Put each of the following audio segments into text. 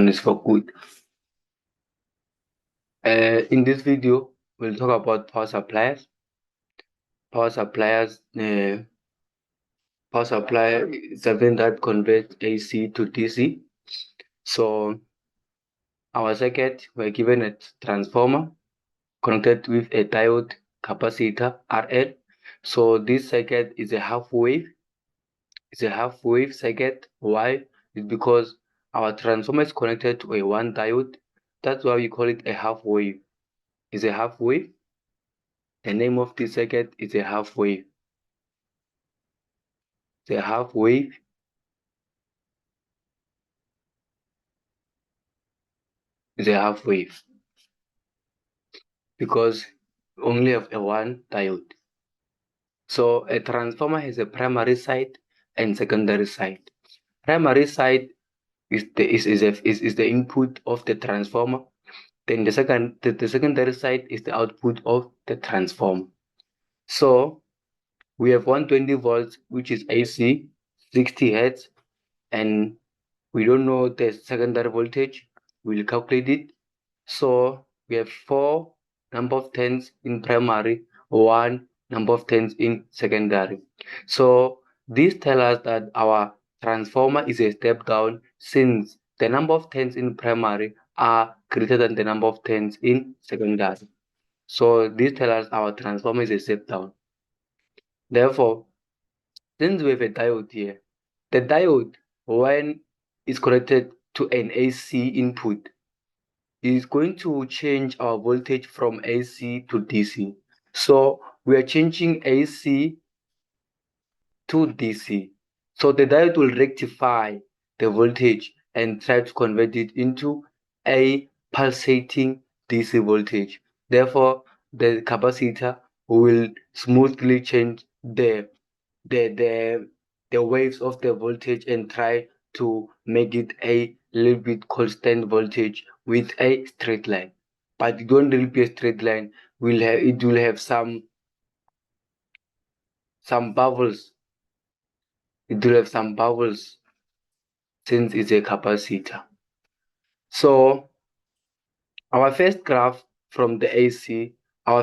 one is for good. In this video, we'll talk about power supplies. Power suppliers, power supply is something that converts AC to DC. So our circuit, we're given a transformer connected with a diode capacitor RL. So this circuit is a half wave. It's a half wave circuit. Why? It's because our transformer is connected to a one diode. That's why we call it a half wave. It's a half wave. The name of this circuit is a half wave. It's a half wave. It's a half wave because we only have a one diode. So a transformer has a primary side and secondary side. Primary side is the input of the transformer. Then the secondary side is the output of the transformer. So we have 120 volts, which is AC, 60 hertz, and we don't know the secondary voltage. We'll calculate it. So we have 4 number of turns in primary, 1 number of turns in secondary. So this tells us that our transformer is a step down since the number of turns in primary are greater than the number of turns in secondary. So this tells us our transformer is a step down. Therefore, since we have a diode here, the diode, when it's connected to an AC input, is going to change our voltage from AC to DC. So we are changing AC to DC. So the diode will rectify the voltage and try to convert it into a pulsating DC voltage. Therefore, the capacitor will smoothly change the waves of the voltage and try to make it a little bit constant voltage with a straight line. But it won't really be a straight line. It will have some bubbles. It will have some bubbles since it's a capacitor. So our first graph from the AC, the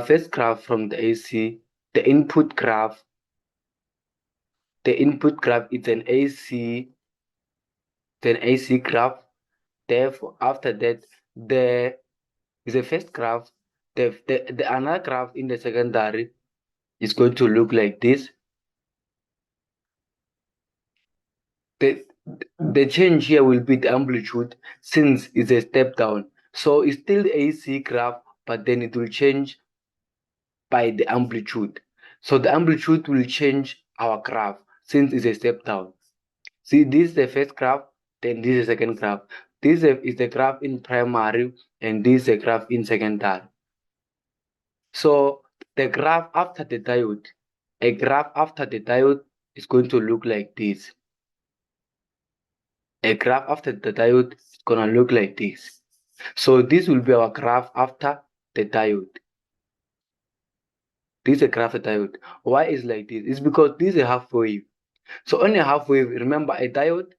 input graph is an AC graph. Therefore, after that, there is a first graph. The another graph in the secondary is going to look like this. The change here will be the amplitude since it's a step down. So it's still the AC graph, but then it will change by the amplitude. So the amplitude will change our graph since it's a step down. See, this is the first graph, then this is the second graph. This is the graph in primary, and this is the graph in secondary. So the graph after the diode, is going to look like this. A graph after the diode is gonna look like this. So this will be our graph after the diode. This is a graph of diode. Why is like this? It's because this is a half wave. So on a half wave, remember a diode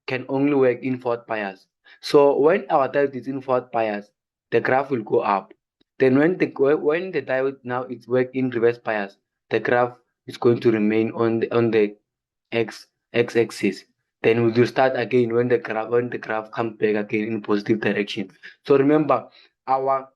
can only work in forward bias. So when our diode is in forward bias, the graph will go up. Then when the diode now is work in reverse bias, the graph is going to remain on the x-axis. Then we will start again when the graph comes back again in positive direction. So remember our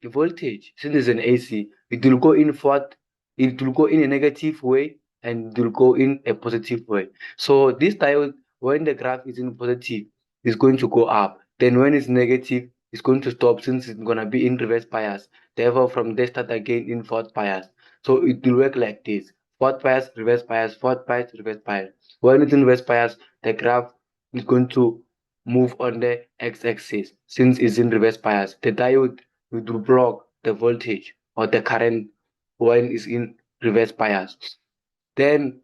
voltage, since it's an AC, it will go in forward, it will go in a negative way, and it will go in a positive way. So this diode, when the graph is in positive, is going to go up. Then when it's negative, it's going to stop since it's gonna be in reverse bias. Therefore, from there start again in forward bias. So it will work like this: forward bias, reverse bias, forward bias, reverse bias. When it's in reverse bias, the graph is going to move on the x-axis. Since it's in reverse bias, the diode will block the voltage or the current when it's in reverse bias. Then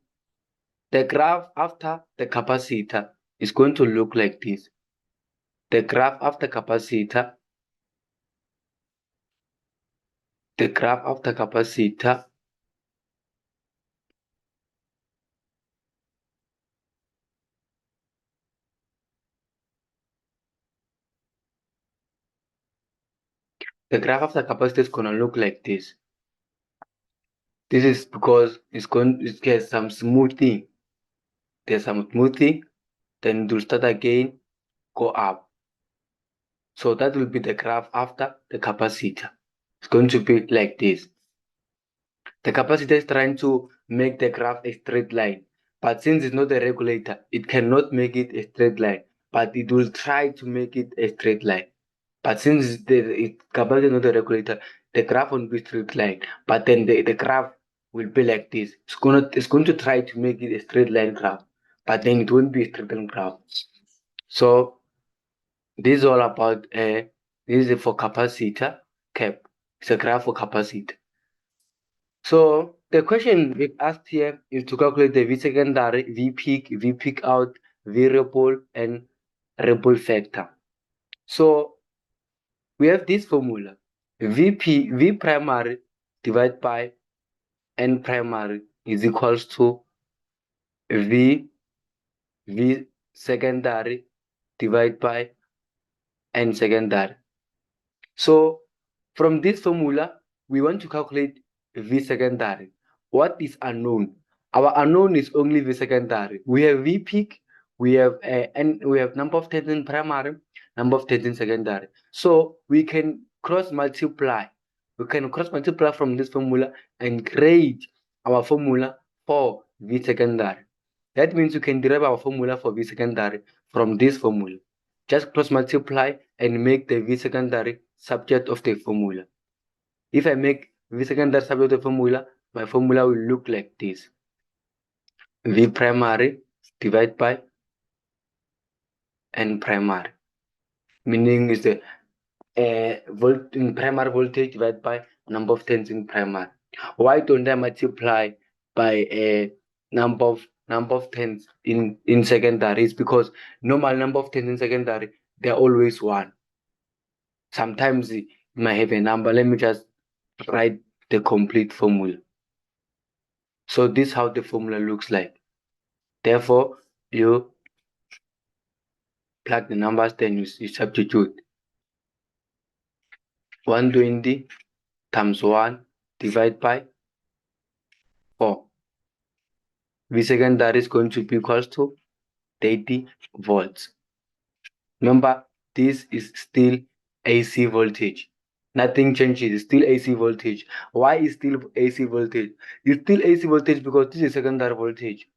the graph after the capacitor is going to look like this. The graph after capacitor, the graph after capacity is gonna look like this. This is because it gets some smoothing. There's some smoothing, then it will start again, go up. So that will be the graph after the capacitor. It's going to be like this. The capacitor is trying to make the graph a straight line, but since it's not a regulator, it cannot make it a straight line, but it will try to make it a straight line. But since the capacitor is not a regulator, the graph won't be straight line, but then the graph will be like this. It's going to try to make it a straight line graph, but then it won't be a straight line graph. So this is all about this is for capacitor cap. It's a graph for capacitor. So the question we've asked here is to calculate the V secondary, V peak out, V ripple, and ripple factor. So we have this formula: V primary divided by N primary is equals to V secondary divided by N secondary. So from this formula, we want to calculate V secondary. What is unknown? Our unknown is only V secondary. We have V peak, we have number of turns in primary, number of turns in secondary. So we can cross multiply. We can cross multiply from this formula and create our formula for V secondary. That means you can derive our formula for V secondary from this formula. Just cross multiply and make the V secondary subject of the formula. If I make V secondary subject of the formula, my formula will look like this. V primary divided by N primary, meaning is the in primary voltage divided by number of turns in primary. Why don't I multiply by a number of turns in secondary? It's because normal number of turns in secondary, they're always 1. Sometimes it might have a number. Let me just write the complete formula. So this is how the formula looks like. Therefore, you plug the numbers, then you substitute. 120 times 1 divided by 4. V secondary is going to be equals to 30 volts. Remember, this is still AC voltage. Nothing changes. It's still AC voltage. Why is still AC voltage? It's still AC voltage because this is secondary voltage.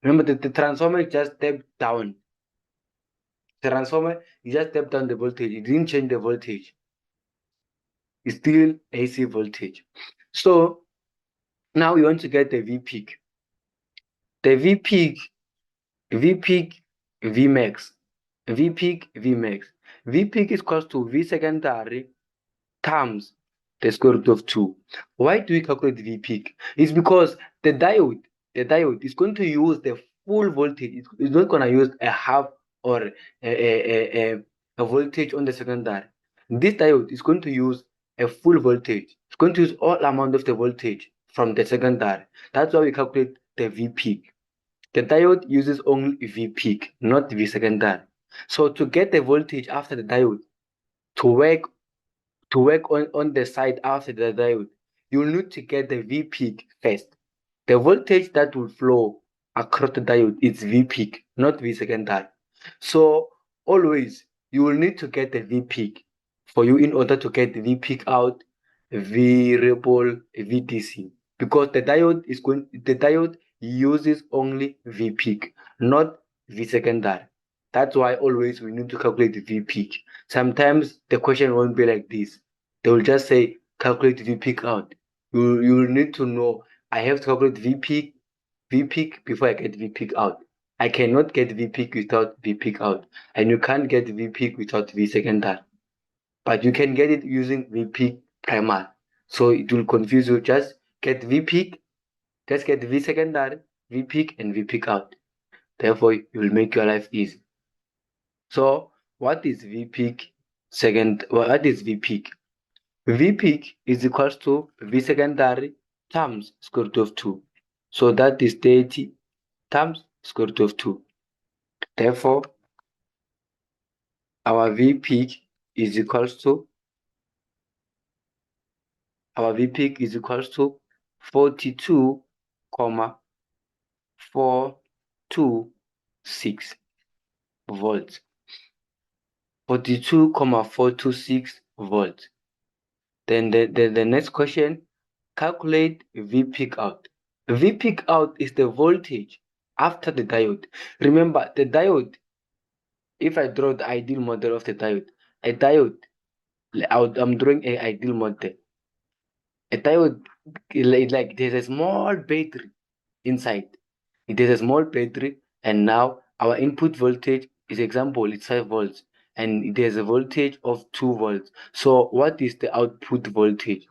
Remember, the transformer just stepped down. The transformer, you just stepped down the voltage. It didn't change the voltage. It's still AC voltage. So now we want to get the V peak. The V peak, V max. V peak, V max. V peak is equal to V secondary times the square root of 2. Why do we calculate V peak? It's because the diode is going to use the full voltage. It's not going to use a half or a voltage on the secondary. This diode is going to use a full voltage. It's going to use all amount of the voltage from the secondary. That's why we calculate the V peak. The diode uses only V peak, not V secondary. So to get the voltage after the diode to work on the side after the diode, you need to get the V peak first. The voltage that will flow across the diode is V peak, not V secondary. So always you will need to get the V peak for you in order to get the V peak out, V ripple, VDC. Because the diode uses only V peak, not V secondary. That's why always we need to calculate the V peak. Sometimes the question won't be like this. They will just say calculate V peak out. You will need to know I have to calculate V peak before I get V peak out. I cannot get V peak without V peak out, and you can't get V peak without V secondary. But you can get it using V peak primary. So it will confuse you. Just get V peak, just get V secondary, V peak, and V peak out. Therefore, it will make your life easy. So what is V peak what is V peak? V peak is equals to V secondary times square root of 2. So that is 30 times square root of 2. Therefore, our V peak is equals to our V peak is equals to 42,426 volts. 42,426 volts. Then the next question, calculate V peak out. V peak out is the voltage after the diode. Remember, the diode, if I draw the ideal model of the diode, I'm drawing an ideal model. A diode, like there's a small battery inside. It is a small battery, and now our input voltage is, example, it's 5 volts, and there's a voltage of 2 volts. So what is the output voltage?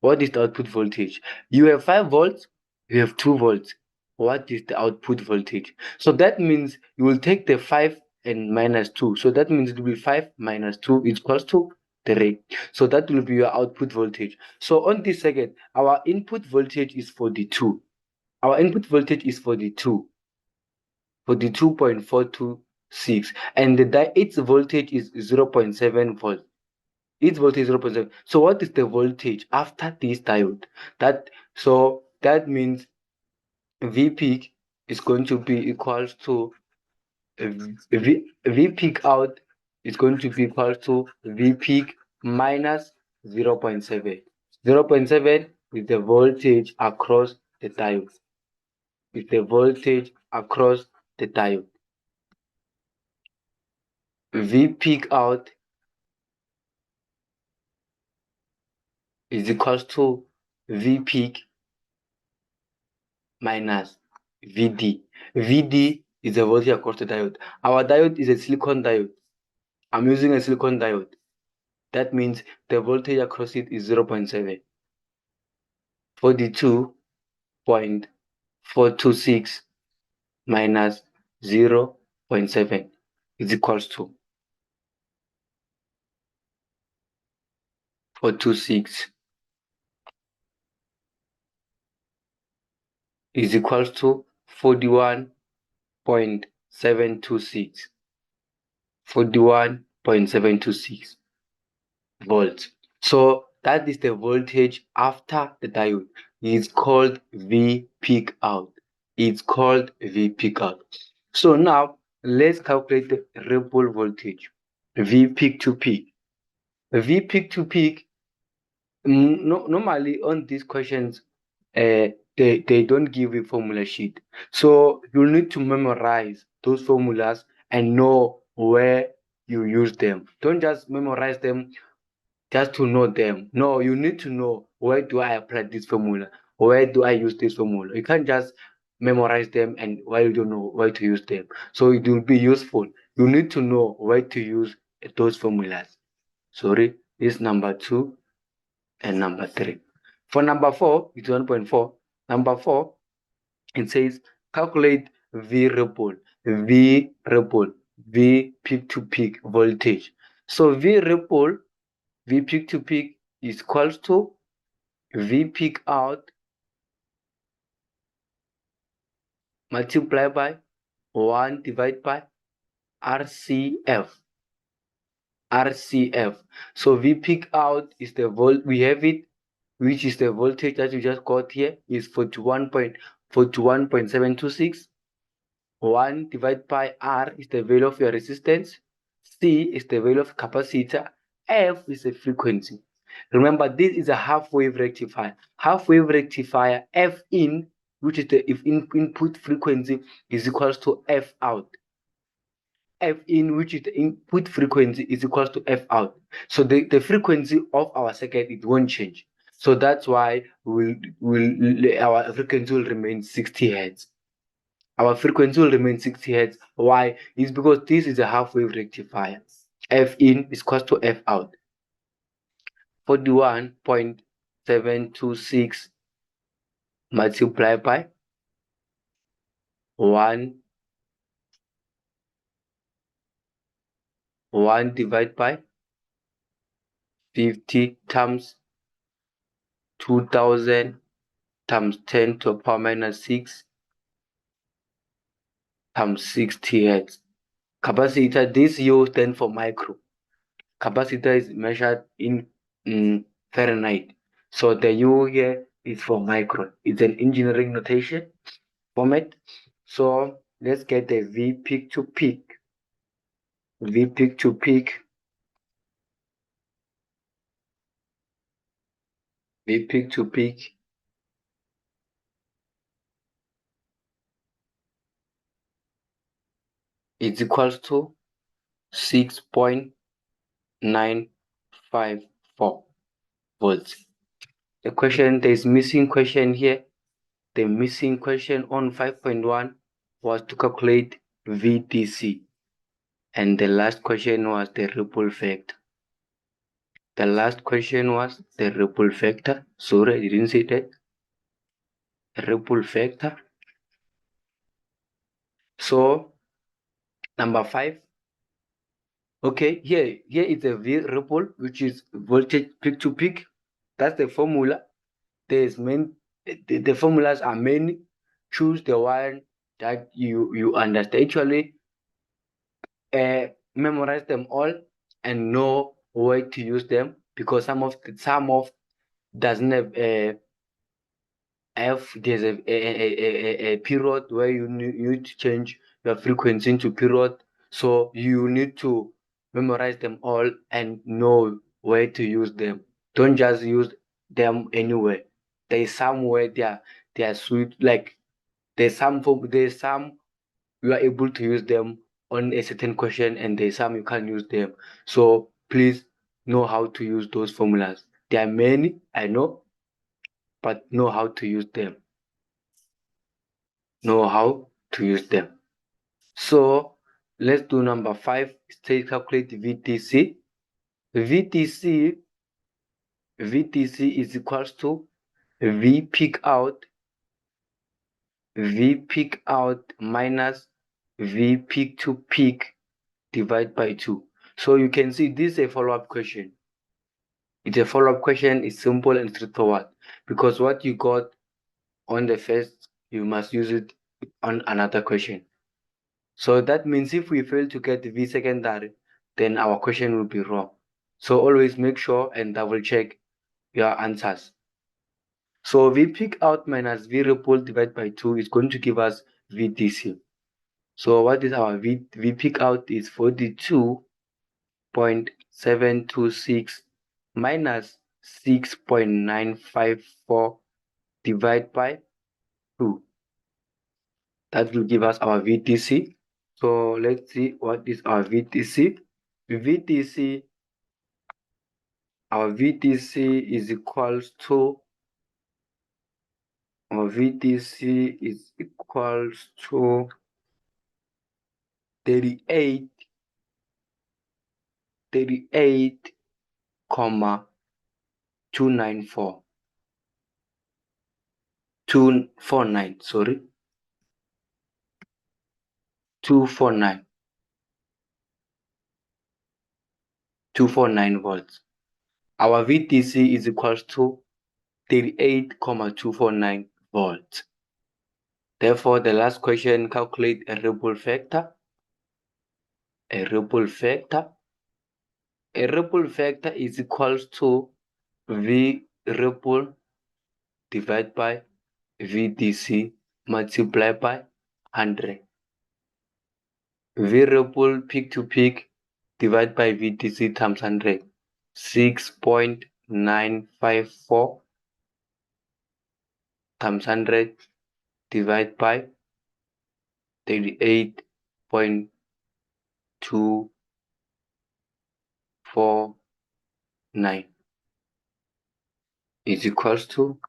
What is the output voltage? You have 5 volts, you have 2 volts. What is the output voltage? So that means you will take the 5 and minus 2. So that means it will be 5 minus 2 is equals to 3. So that will be your output voltage. So on this second, our input voltage is 42. Our input voltage is 42.426, and its voltage is 0.7 volts. Its voltage is 0.7. So what is the voltage after this diode? That means V peak is going to be equals to V peak out is going to be equal to V peak minus 0.7. 0.7 is the voltage across the diode. Is the voltage across the diode. V peak out is equals to V peak minus VD. VD is the voltage across the diode. Our diode is a silicon diode. I'm using a silicon diode. That means the voltage across it is 0.7. 42.426 minus 0.7 is equals to 426 is equals to 41.726. 41.726 volts. So that is the voltage after the diode. It's called V peak out. It's called V peak out. So now let's calculate the ripple voltage. V peak to peak. V peak to peak. Normally on these questions, they don't give a formula sheet. So you'll need to memorize those formulas and know where you use them. Don't just memorize them just to know them. No, you need to know, where do I apply this formula? Where do I use this formula? You can't just memorize them and why you don't know where to use them. So it will be useful. You need to know where to use those formulas. Sorry, this is number 2 and number 3. For number 4, it's 1.4. Number 4, it says calculate V ripple, V peak to peak voltage. So V ripple, V peak to peak is equals to V peak out multiplied by 1 divided by RCF. RCF. So V peak out is the we have it, which is the voltage that you just got here, is 41.726. 1 divided by R is the value of your resistance. C is the value of capacitor. F is the frequency. Remember, this is a half-wave rectifier. Half-wave rectifier, F in, which is the input frequency, is equals to F out. F in, which is the input frequency, is equals to F out. So the frequency of our circuit, it won't change. So that's why our frequency will remain 60 Hertz. Our frequency will remain 60 Hertz. Why? It's because this is a half-wave rectifier. F in is equals to F out. 41.726 multiplied by 1 divided by 50 times 2000 times 10 to the power minus 6 times 60 Hertz. Capacitor, this U stands for micro. Capacitor is measured in Fahrenheit. So the U here is for micron. It's an engineering notation format. So let's get the V peak to peak. V peak to peak. V peak to peak is equals to 6.954 volts. The question, there's missing question here. The missing question on 5.1 was to calculate VDC. And the last question was the ripple factor. The last question was the ripple factor. Sorry, I didn't say that. Ripple factor. So, number 5. Okay, here is a V ripple, which is voltage peak to peak. That's the formula. There's the formulas are many. Choose the one that you understand. Actually, memorize them all and know where to use them, because some of doesn't have there's a period where you need to change your frequency into period. So you need to memorize them all and know where to use them. Don't just use them anywhere. There's somewhere they are sweet, like there's some you are able to use them on a certain question, and there's some you can't use them. So please know how to use those formulas. There are many, I know, but know how to use them. Know how to use them. So let's do number 5. State calculate VTC. VTC is equals to V peak out minus V peak to peak divided by 2. So you can see this is a follow-up question. It's a follow-up question. It's simple and straightforward, because what you got on the first, you must use it on another question. So that means if we fail to get V secondary, then our question will be wrong. So always make sure and double check your answers. So V peak out minus V ripple divided by 2 is going to give us VTC. So what is our V peak out is 42.726 minus 6.954 divided by 2. That will give us our VTC. So let's see what is our VTC. Our VTC is equals to 38 294 249, sorry, 249 volts. Our VTC is equals to 38,249 volts. Therefore, the last question, calculate a ripple factor. A ripple factor is equals to V ripple divided by VTC multiplied by 100. V ripple peak to peak divided by VTC times 100. 6.954 times 100 divided by 38.249 is equals to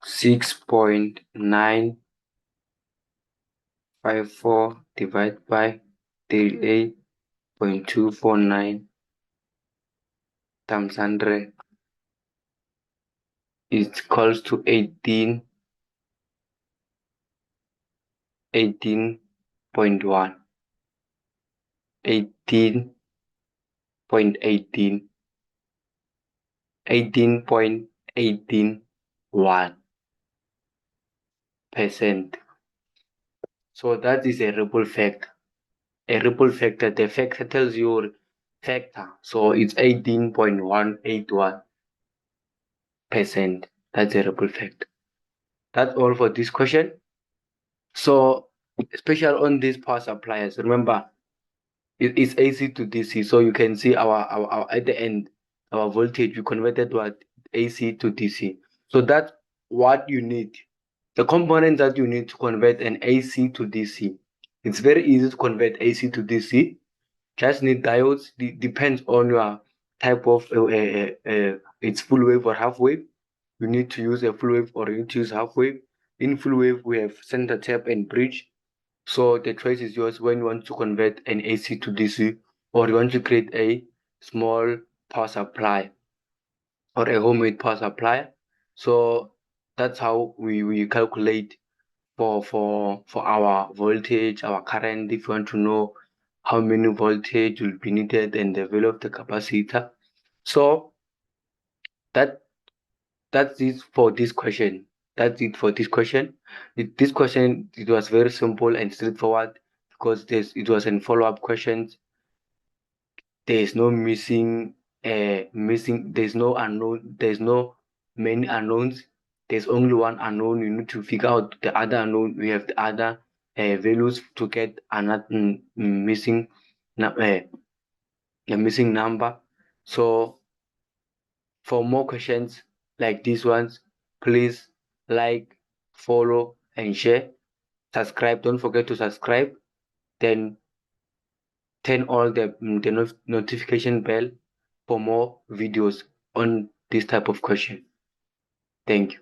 6.954 divided by 38.249 times 100 is equals to 18.1. 18.1%. So that is a ripple factor. A ripple factor, the factor tells you factor. So it's 18.181. That's a ripple effect. That's all for this question. So, especially on these power suppliers, remember it's AC to DC. So you can see our at the end, our voltage, we converted what AC to DC. So that's what you need. The components that you need to convert an AC to DC. It's very easy to convert AC to DC. Just need diodes. Depends on your type of it's full wave or half wave. You need to use a full wave or you need to use half wave. In full wave, we have center tap and bridge. So the choice is yours when you want to convert an AC to DC or you want to create a small power supply or a homemade power supply. So that's how we calculate for our voltage, our current, if you want to know how many voltage will be needed and the value of the capacitor. So that that's it for this question. That's it for this question. This question, it was very simple and straightforward because it was in follow-up questions. There is no there's no unknown, there's no many unknowns. There's only one unknown. You need to figure out the other unknown. We have the other values to get another a missing number. So for more questions like these ones, please like, follow, and share. Subscribe. Don't forget to subscribe. Then turn all the notification bell for more videos on this type of question. Thank you.